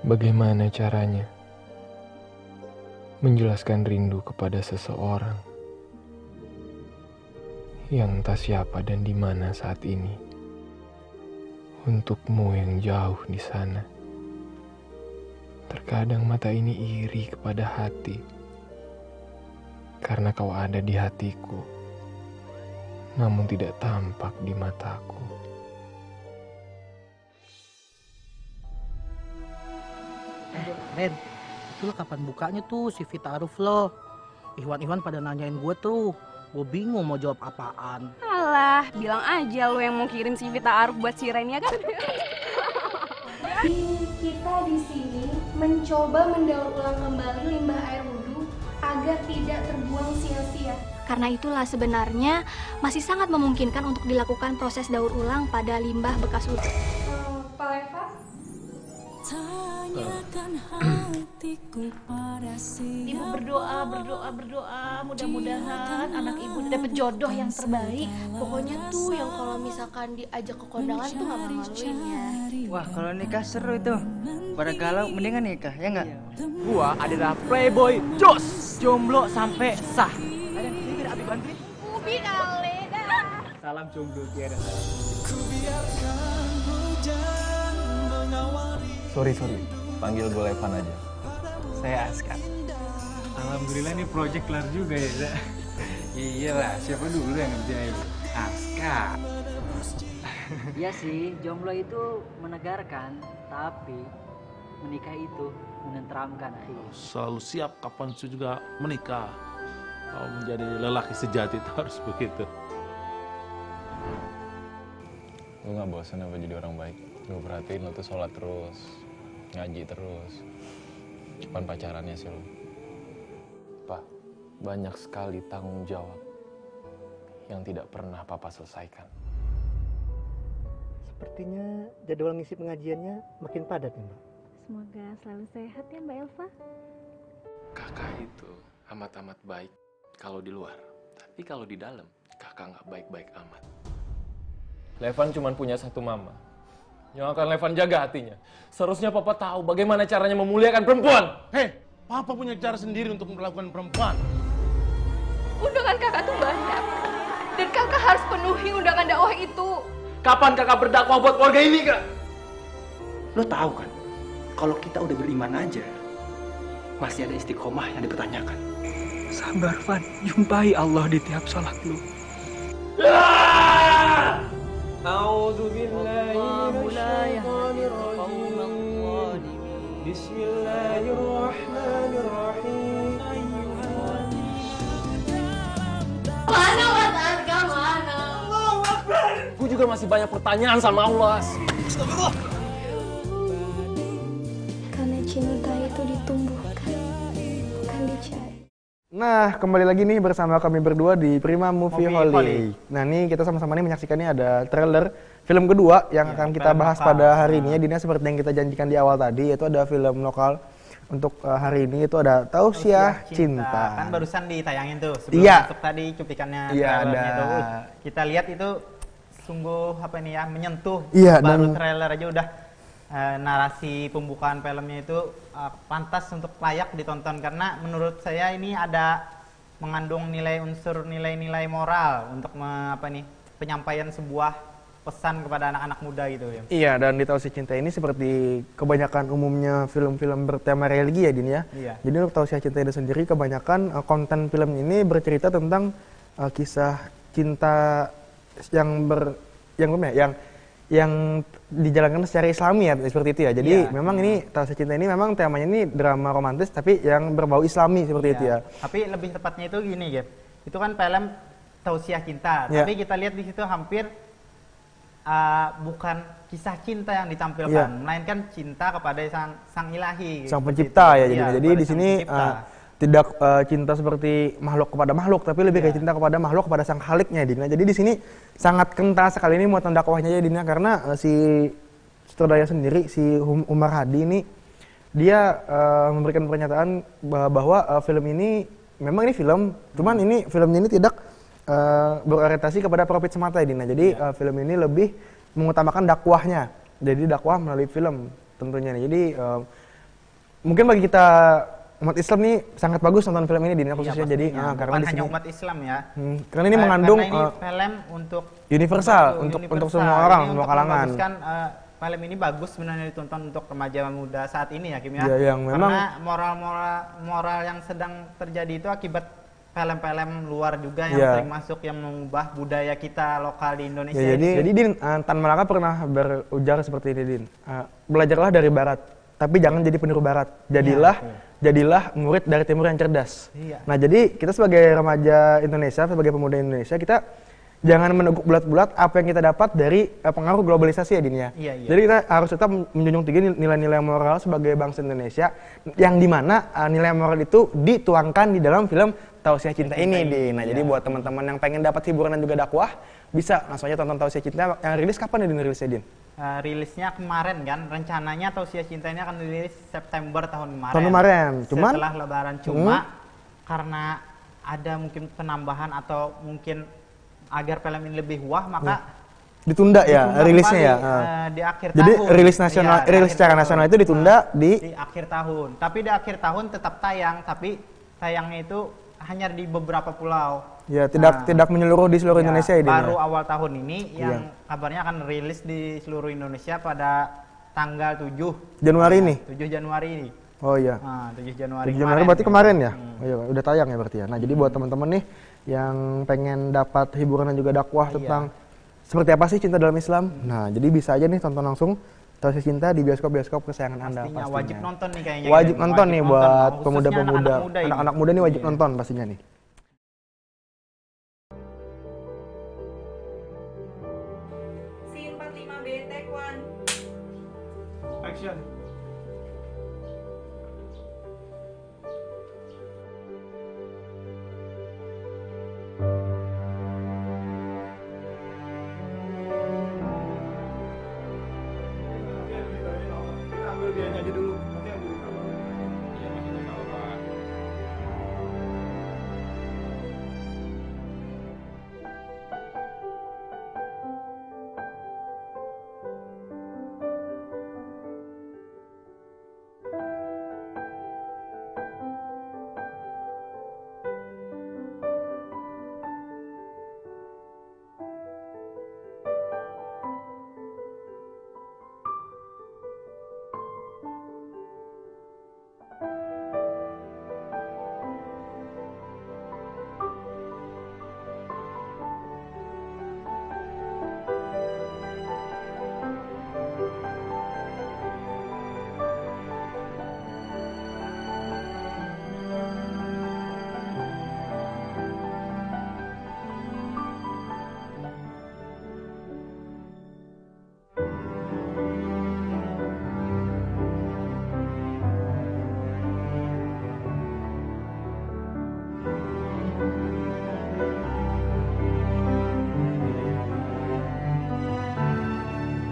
Bagaimana caranya menjelaskan rindu kepada seseorang yang entah siapa dan di mana saat ini, untukmu yang jauh di sana. Terkadang mata ini iri kepada hati, karena kau ada di hatiku, namun tidak tampak di mataku. Ren, itu lo kapan bukanya tuh CV ta'aruf lo? Iwan pada nanyain gue tuh, gue bingung mau jawab apaan. Alah, bilang aja lo yang mau kirim CV ta'aruf buat si Ren, ya kan? Kita di sini mencoba mendaur ulang kembali limbah air wudhu agar tidak terbuang sia-sia. Karena itulah sebenarnya masih sangat memungkinkan untuk dilakukan proses daur ulang pada limbah bekas wudhu. Pak Leva? Ibu berdoa, mudah-mudahan anak ibu dapat jodoh yang terbaik. Pokoknya tuh yang kalau misalkan diajak ke kondangan tuh gak malu-maluin ya. Wah, kalau nikah seru itu. Pada galau mendingan nikah, ya nggak? Gua adalah playboy jos, jomblo sampai sah. Ayo, ini biar Abi bantuin. Ubi kali dah. Salam jomblo Kiara. Sorry, panggil gue Levan aja. Saya Aska. Alhamdulillah ini project kelar juga ya, Zak. Iyalah, siapa dulu yang ngerjain? Aska. Iya sih, jomblo itu menegarkan, tapi menikah itu menenteramkan. Selalu siap kapan juga menikah. Kalau menjadi lelaki sejati itu harus begitu. Gue gak bosan apa jadi orang baik. Gue perhatiin lo tuh sholat terus, ngaji terus. Cuman pacarannya sih lo. Pak, banyak sekali tanggung jawab yang tidak pernah Papa selesaikan. Sepertinya jadwal ngisi pengajiannya makin padat nih, Mbak. Semoga selalu sehat ya Mbak Elva. Kakak itu amat-amat baik kalau di luar. Tapi kalau di dalam, kakak gak baik-baik amat. Levan cuma punya satu mama yang akan Levan jaga hatinya. Seharusnya Papa tahu bagaimana caranya memuliakan perempuan. Hei, Papa punya cara sendiri untuk melakukan perempuan. Undangan kakak tuh banyak. Dan kakak harus penuhi undangan dakwah itu. Kapan kakak berdakwah buat keluarga ini, Kak? Lo tahu kan, kalau kita udah beriman aja, masih ada istiqomah yang dipertanyakan. Sabar, Van. Jumpai Allah di tiap sholat lo. A'udzu billahi minasyaitonir rajim. Bismillahirrahmanirrahim. Mana Warga, mana? Gue juga masih banyak pertanyaan sama Allah. Karena cinta itu ditumbuhkan, bukan dicari. Nah, kembali lagi nih bersama kami berdua di Prima Movie Holic. Nah, nih kita sama-sama nih menyaksikan nih ada trailer film kedua yang akan kita bahas pada hari ini. Dina seperti yang kita janjikan di awal tadi, yaitu ada film lokal untuk hari ini, itu ada Tausiah Cinta. Kan barusan ditayangin tuh sebelum masuk tadi cuplikannya trailernya tuh. Kita lihat itu sungguh apa nih ya, menyentuh. Baru trailer aja udah narasi pembukaan filmnya itu pantas untuk layak ditonton, karena menurut saya ini ada mengandung nilai-nilai moral untuk penyampaian sebuah pesan kepada anak-anak muda gitu ya. Iya, dan di Tausiah Cinta ini seperti kebanyakan umumnya film-film bertema religi ya, Din ya. Iya. Jadi untuk Tausiah Cinta itu sendiri kebanyakan konten film ini bercerita tentang kisah cinta yang dijalankan secara Islami ya, seperti itu ya. Jadi memang ini Tausiah Cinta ini memang temanya ini drama romantis tapi yang berbau Islami seperti itu ya. Tapi lebih tepatnya itu gini, Gap. Itu kan film Tausiah Cinta, tapi kita lihat di situ hampir bukan kisah cinta yang ditampilkan, melainkan cinta kepada sang ilahi, sang pencipta ya. Jadi di sini tidak cinta seperti makhluk kepada makhluk, tapi lebih kayak cinta kepada makhluk kepada sang Khaliknya, Dina. Jadi di sini sangat kental sekali ini muatan dakwahnya ya, Dina, karena si sutradara sendiri, si Umar Hadi ini dia memberikan pernyataan bahwa film ini memang ini film, cuman ini filmnya ini tidak berorientasi kepada profit semata ya, Dina. Jadi film ini lebih mengutamakan dakwahnya. Jadi dakwah melalui film tentunya nih. Jadi mungkin bagi kita umat Islam nih sangat bagus nonton film ini di khususnya. Jadi karena bukan di sini hanya umat Islam ya. Karena ini mengandung karena ini film untuk universal untuk semua orang, semua kalangan. Film ini bagus sebenarnya ditonton untuk remaja muda saat ini ya Kim ya. Iya, yang memang karena moral yang sedang terjadi itu akibat film-film luar juga yang sering masuk yang mengubah budaya kita lokal di Indonesia. Ya, jadi Din, Tan Malaka pernah berujar seperti ini Din. Belajarlah dari barat, tapi jangan jadi peniru barat. Jadilah murid dari timur yang cerdas. Iya. Nah, jadi kita sebagai remaja Indonesia, sebagai pemuda Indonesia, kita jangan meneguk bulat-bulat apa yang kita dapat dari pengaruh globalisasi ya Din ya. Iya. Jadi kita harus tetap menjunjung tinggi nilai-nilai moral sebagai bangsa Indonesia, yang dimana nilai moral itu dituangkan di dalam film Tausiah Cinta ini Din. Nah, jadi buat teman-teman yang pengen dapat hiburan dan juga dakwah, bisa langsung aja tonton Tausiah Cinta. Yang rilis kapan ya Din rilisnya Din? Rilisnya kemarin kan, rencananya Tausiah Cinta ini akan rilis September tahun kemarin. Tahun kemarin, cuman setelah Lebaran, cuma karena ada mungkin penambahan atau mungkin agar film ini lebih wah, maka ditunda ya rilisnya ya. Di akhir jadi tahun. rilis nasional, rilis secara nasional itu ditunda di akhir tahun. Tapi di akhir tahun tetap tayang, tapi tayangnya itu hanya di beberapa pulau. Ya, tidak menyeluruh di seluruh Indonesia ini. Baru awal tahun ini yang kabarnya akan rilis di seluruh Indonesia pada tanggal 7 Januari ini. 7 Januari ini. Oh iya. 7 Januari. 7 Januari berarti kemarin ya? Oh iya, udah tayang ya berarti ya. Nah, jadi buat teman-teman nih yang pengen dapat hiburan dan juga dakwah tentang seperti apa sih cinta dalam Islam. Nah, jadi bisa aja nih tonton langsung Tausiah Cinta di bioskop-bioskop kesayangan Anda pastinya. Wajib nonton nih kayaknya. Wajib nonton nih buat pemuda-pemuda, anak-anak muda nih wajib nonton pastinya nih. Scene 45B take 1. Action.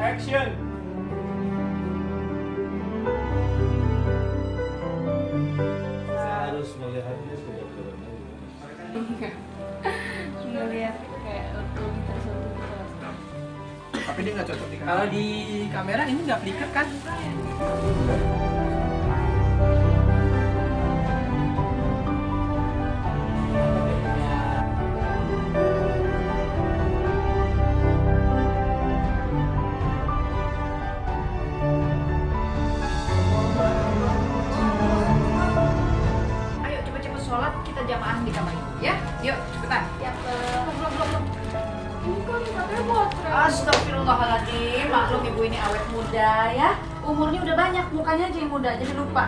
Action. Saya harus melihatnya sudah turun. Ngeliat kayak lebih tersentuh gitu. Tapi dia nggak cocok di kamera. Kalau di kamera ini nggak flicker kan? Ayo cepet-cepet sholat, kita jamaah di kamar ibu ya. Yuk, cepetan. Ya, Belum. bukan katanya potret. Astagfirullahaladzim, maklum ibu ini awet muda ya. Umurnya udah banyak, mukanya aja yang muda, jadi lupa.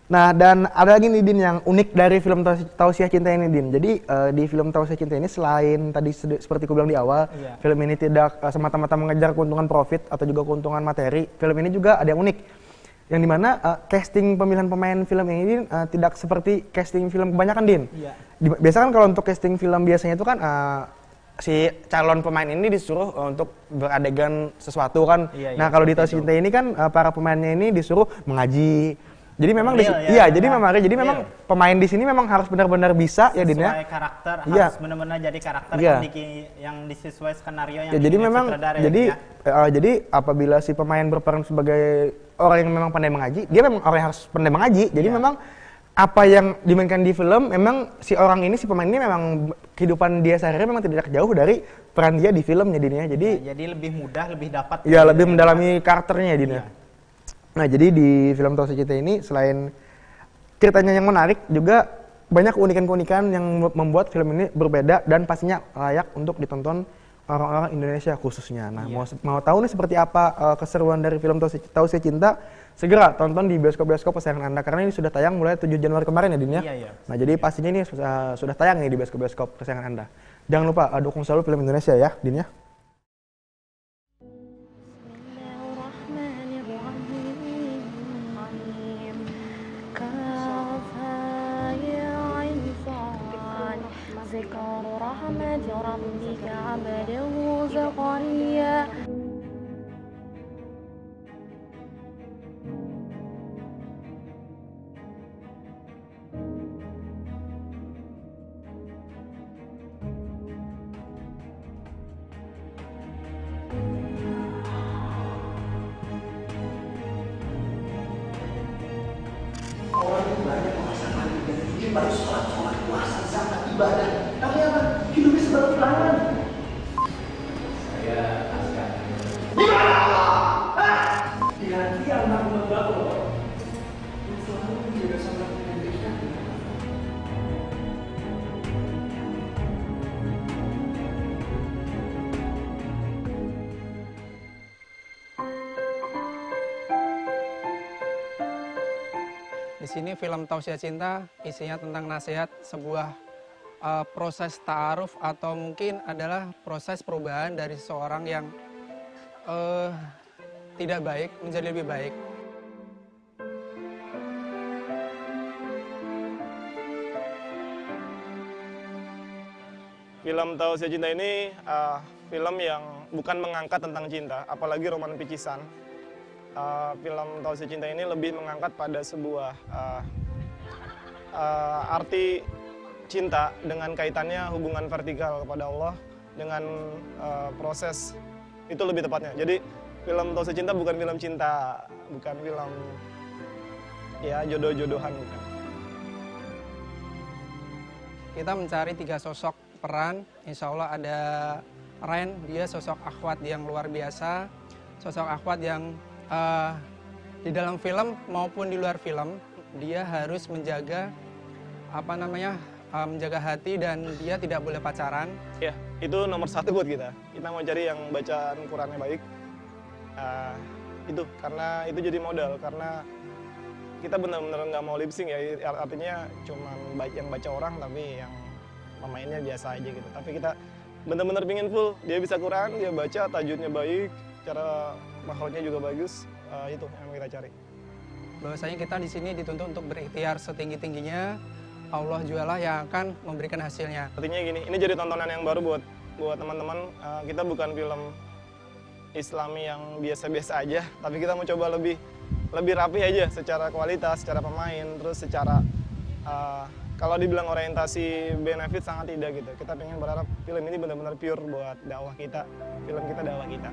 Nah, dan ada lagi nih Din yang unik dari film Tausiah Cinta ini Din. Jadi di film Tausiah Cinta ini selain tadi seperti aku bilang di awal, film ini tidak semata-mata mengejar keuntungan profit atau juga keuntungan materi. Film ini juga ada yang unik, yang dimana casting pemilihan pemain film ini Din, tidak seperti casting film kebanyakan Din. Biasa kan kalau untuk casting film biasanya itu kan si calon pemain ini disuruh untuk beradegan sesuatu kan. Nah, kalau di Tausiah Cinta ini kan para pemainnya ini disuruh mengaji. Jadi memang jadi memang pemain di sini memang harus benar-benar bisa ya Din ya. Sesuai karakter, harus benar-benar jadi karakter yang disesuai skenario yang jadi memang jadi apabila si pemain berperan sebagai orang yang memang pandai mengaji, dia memang orang yang harus pandai mengaji. Jadi memang apa yang dimainkan di film memang si orang ini, si pemain ini memang kehidupan dia sehari-hari memang tidak jauh dari peran dia di filmnya Din ya. Jadi lebih mudah, lebih dapat. Ya, lebih mendalami karakternya Din ya. Nah, jadi di film Tausiah Cinta ini selain ceritanya yang menarik, juga banyak keunikan-keunikan yang membuat film ini berbeda dan pastinya layak untuk ditonton orang-orang Indonesia khususnya. Nah, mau tahu nih seperti apa keseruan dari film Tausiah Cinta, segera tonton di bioskop-bioskop kesayangan Anda karena ini sudah tayang mulai 7 Januari kemarin ya Din ya. Nah, jadi pastinya ini sudah tayang nih di bioskop-bioskop kesayangan Anda. Jangan lupa dukung selalu film Indonesia ya, Din ya. Baru sholat puasa, zakat, ibadah, tapi apa? Hidupnya sebagai pelanggan. Saya Askar. Gimana? Dengan dia anak membangun. Selalu menjaga sangat menjadikan. Di sini film Tausiah Cinta isinya tentang nasihat sebuah proses ta'aruf atau mungkin adalah proses perubahan dari seseorang yang tidak baik menjadi lebih baik. Film Tausiah Cinta ini film yang bukan mengangkat tentang cinta, apalagi roman picisan. Film Tausiah Cinta ini lebih mengangkat pada sebuah arti cinta dengan kaitannya hubungan vertikal kepada Allah dengan proses itu lebih tepatnya. Jadi film Tausiah Cinta bukan film cinta, bukan film ya jodoh-jodohan bukan. Kita mencari 3 sosok peran. Insya Allah ada Ren, dia sosok akhwat yang luar biasa, sosok akhwat yang di dalam film maupun di luar film dia harus menjaga menjaga hati dan dia tidak boleh pacaran. Ya, itu nomor 1 buat kita. Kita mau cari yang bacaan Qurannya baik. Itu karena itu jadi modal karena kita benar-benar nggak mau lip sync ya, artinya cuma yang baca orang tapi yang pemainnya biasa aja gitu. Tapi kita benar-benar pingin full, dia bisa Quran, dia baca, tajwidnya baik, cara makhrajnya juga bagus, itu yang kita cari. Bahwasanya kita di sini dituntut untuk berikhtiar setinggi-tingginya, Allah jualah yang akan memberikan hasilnya. Artinya gini, ini jadi tontonan yang baru buat teman-teman. Kita bukan film Islami yang biasa-biasa aja, tapi kita mau coba lebih rapi aja secara kualitas, secara pemain, terus secara kalau dibilang orientasi benefit sangat tidak gitu. Kita pengen berharap film ini benar-benar pure buat dakwah kita, film kita dakwah kita.